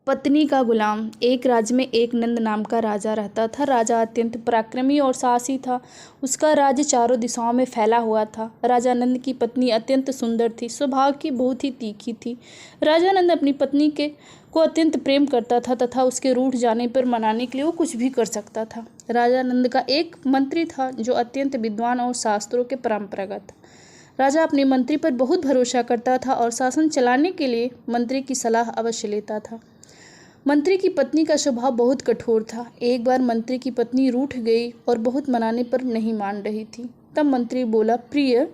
पत्नी का गुलाम। एक राज्य में एक नंद नाम का राजा रहता था। राजा अत्यंत पराक्रमी और साहसी था। उसका राज्य चारों दिशाओं में फैला हुआ था। राजा नंद की पत्नी अत्यंत सुंदर थी, स्वभाव की बहुत ही तीखी थी। राजा नंद अपनी पत्नी को अत्यंत प्रेम करता था तथा उसके रूठ जाने पर मनाने के लिए वो कुछ भी कर सकता था। राजा नंद का एक मंत्री था जो अत्यंत विद्वान और शास्त्रों के परंपरागत था। राजा अपने मंत्री पर बहुत भरोसा करता था और शासन चलाने के लिए मंत्री की सलाह अवश्य लेता था। मंत्री की पत्नी का स्वभाव बहुत कठोर था। एक बार मंत्री की पत्नी रूठ गई और बहुत मनाने पर नहीं मान रही थी। तब मंत्री बोला, प्रिय,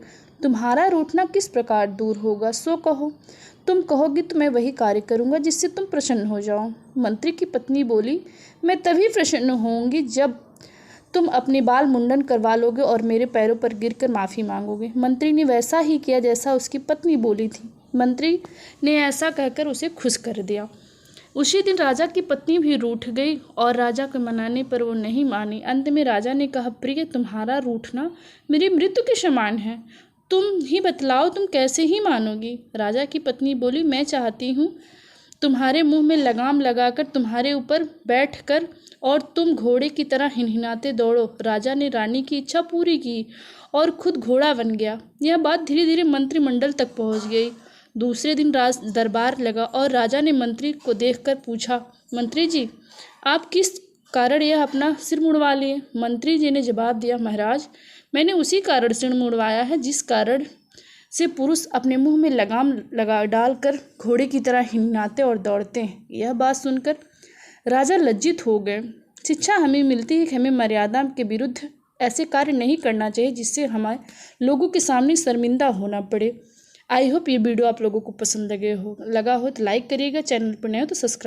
तुम्हारा रूठना किस प्रकार दूर होगा, सो कहो। तुम कहोगी तो मैं वही कार्य करूँगा जिससे तुम प्रसन्न हो जाओ। मंत्री की पत्नी बोली, मैं तभी प्रसन्न होऊंगी जब तुम अपने बाल मुंडन करवा लोगे और मेरे पैरों पर गिरकर माफ़ी मांगोगे। मंत्री ने वैसा ही किया जैसा उसकी पत्नी बोली थी। मंत्री ने ऐसा कहकर उसे खुश कर दिया। उसी दिन राजा की पत्नी भी रूठ गई और राजा के मनाने पर वो नहीं मानी। अंत में राजा ने कहा, प्रिय, तुम्हारा रूठना मेरी मृत्यु के समान है। तुम ही बतलाओ, तुम कैसे ही मानोगी। राजा की पत्नी बोली, मैं चाहती हूँ तुम्हारे मुंह में लगाम लगाकर तुम्हारे ऊपर बैठकर और तुम घोड़े की तरह हिनहिनाते दौड़ो। राजा ने रानी की इच्छा पूरी की और खुद घोड़ा बन गया। यह बात धीरे धीरे मंत्रिमंडल तक पहुँच गई। दूसरे दिन राज दरबार लगा और राजा ने मंत्री को देखकर पूछा, मंत्री जी, आप किस कारण यह अपना सिर मुड़वा लिए। मंत्री जी ने जवाब दिया, महाराज, मैंने उसी कारण सिर मुड़वाया है जिस कारण से पुरुष अपने मुंह में लगाम लगा डालकर घोड़े की तरह हिनहिनाते और दौड़ते हैं। यह बात सुनकर राजा लज्जित हो गए। शिक्षा हमें मिलती है कि हमें मर्यादा के विरुद्ध ऐसे कार्य नहीं करना चाहिए जिससे हमारे लोगों के सामने शर्मिंदा होना पड़े। आई होप ये वीडियो आप लोगों को पसंद लगा हो तो लाइक करिएगा, चैनल पर नए हो तो सब्सक्राइब।